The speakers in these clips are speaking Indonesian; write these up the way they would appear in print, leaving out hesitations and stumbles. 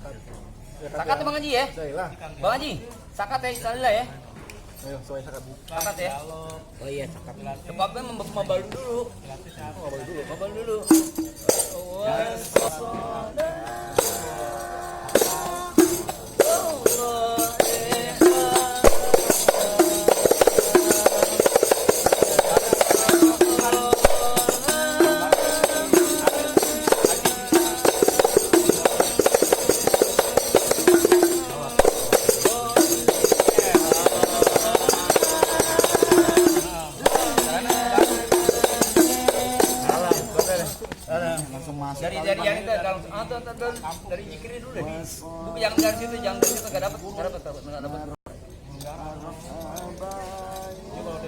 Sakat ya Bang Haji ya? Bang Haji, sakat ya Istillah ya? Ayo, soalnya sakat. Sakat ya? Oh iya, cakep. Sebabnya membalu dulu. Membalu dulu. Dari yang itu dari zikir dulu deh. Bukan yang dari situ, enggak dapat.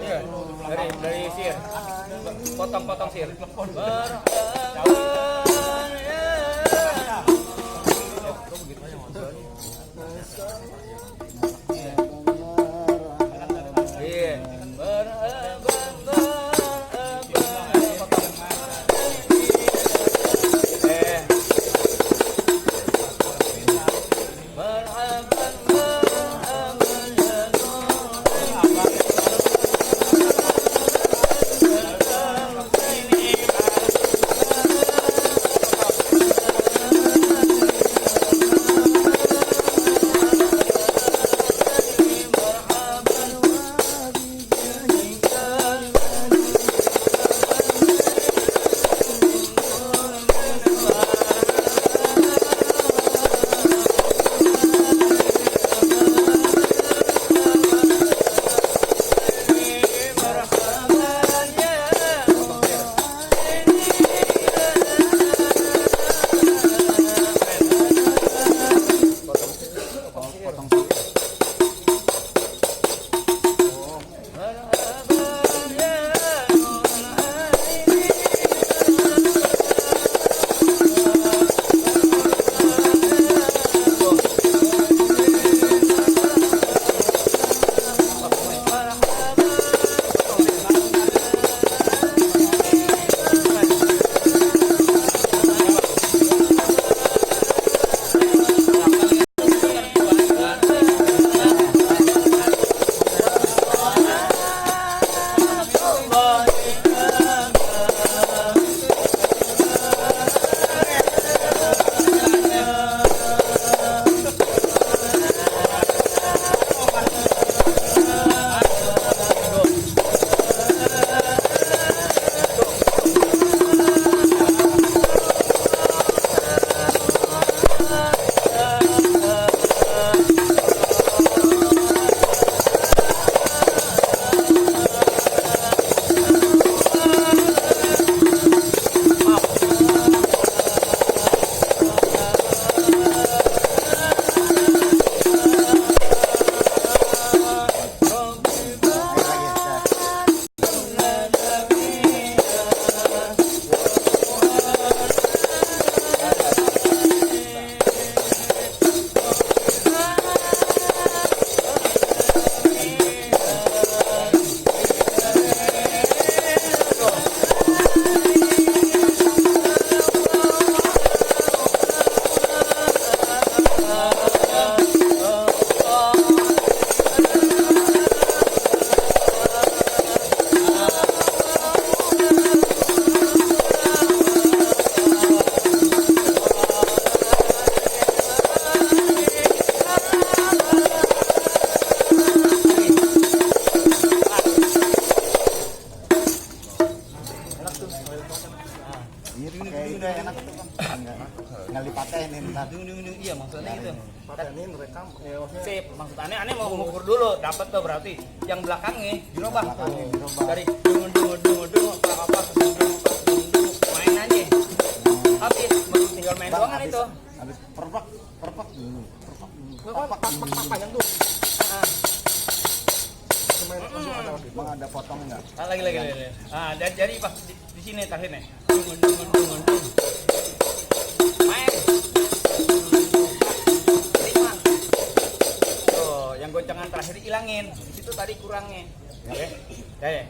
Iya, dari sir. Potong sir. Iya maksudnya itu. Patenin rekam. Sip, maksud aneh mau mengukur dulu, dapat tuh berarti. Yang belakangnya dirubah tuh. Dari dung apa main aja. Habis tinggal main doang kan itu. Habis perpak dulu. Panjang tuh. Bang ada potong enggak? Lagi. Ah, jadi pas di sini terakhirnya. Main. Tuh, yang goncangan terakhir hilangin. Di situ tadi kurangnya. Oke. Ya.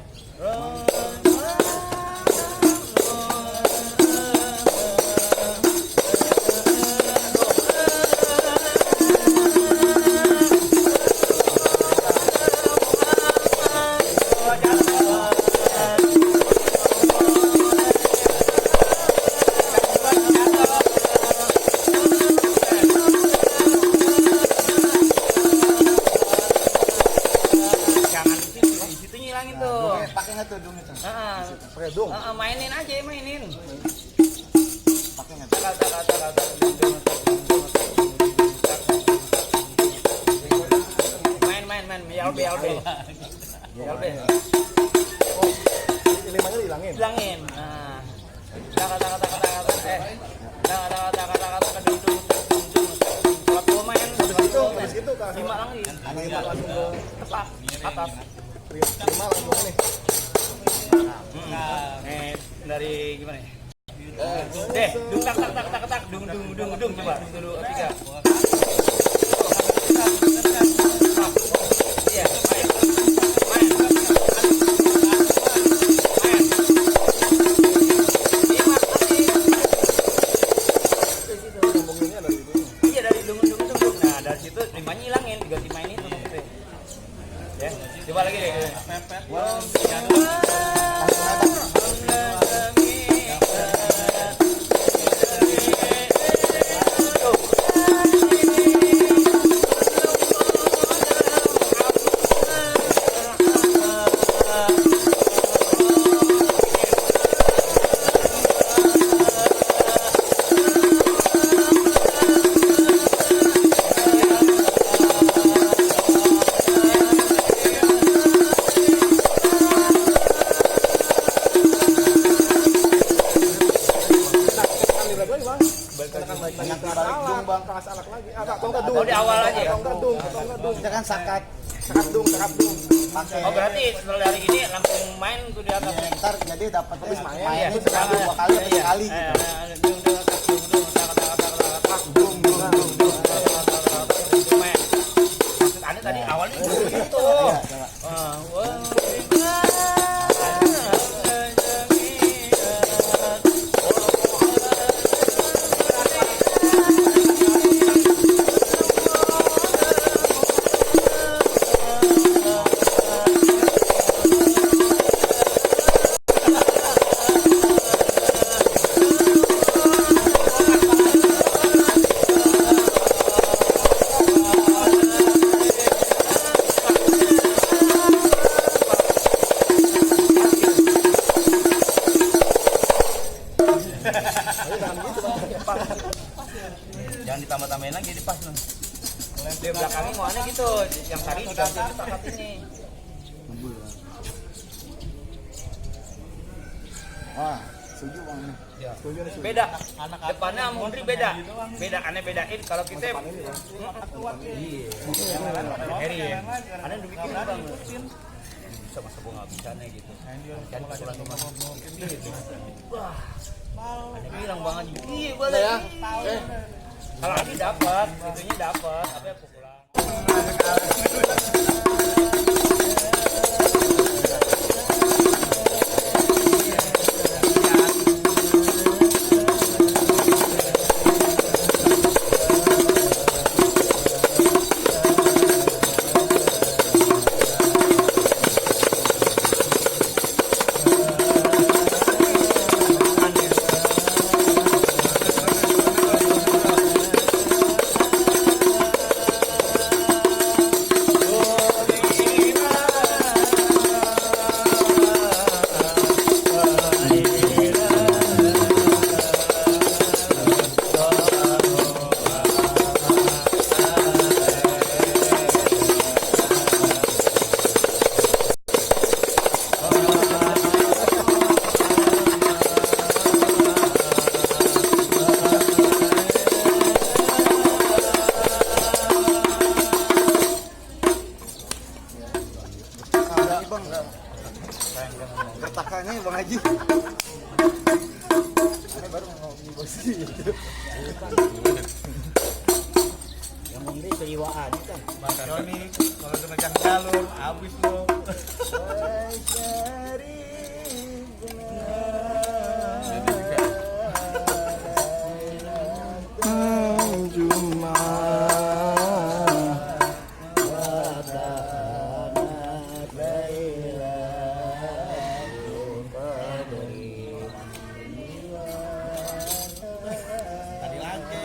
redung. Mainin aja, mainin. Pakai nggak? Tak, tak, tak, tak, tak, dung, dung, tak, dung, dung, tak, dung, dung, tak. Main, BLB. BLB. Oh, limanya dihilangin. Hilangin. Nah. Tak, tak, tak, tak, tak, tak, tak, dung, dung, tak, dung, dung, tak. Kalau gua main, Habis itu Kak. 5 lagi. 5 langsung ke Tepat, atas. 5 langsung nih. Dari gimana ya? Deh, dung tak dung coba dulu 3. Iya, main. Ngomongnya dari itu. Iya dari dung. Nah, dari situ limanya hilangin, diganti main itu gitu. Ya, coba lagi deh. Oh, di awal aja. Kita kan sakat dung. Pakai. Oh, berarti setelah dari ini langsung main tuh di atas. Ntar jadi dapat habis main. Iya, Itu sekali 2 kali atau sekali gitu. Aneh tadi awalnya gitu. Jangan ditambah-tambahin lagi di pas nih. Di belakangnya mau aneh gitu, yang tadi diganti pakat ini. Wah, setuju Bang. Ya. Setuju nih. Beda, depannya sama Undri beda, aneh bedain. Kalau kita, iya, Heri ya, aneh udah bikin bang. Bisa masa gua nggak bisa nih gitu. Kan kebetulan cuma gitu. Wah, aneh bilang banget. Iya boleh ya. Kalau Adi dapat, itunya dapat, apa ya pukulan. Gertakannya Bang Haji. Ini baru mau ngopi gitu. Yang penting kejiwaan kan. Mas Joni, kalau udah megang jalur, habis lo. Tadi lagi.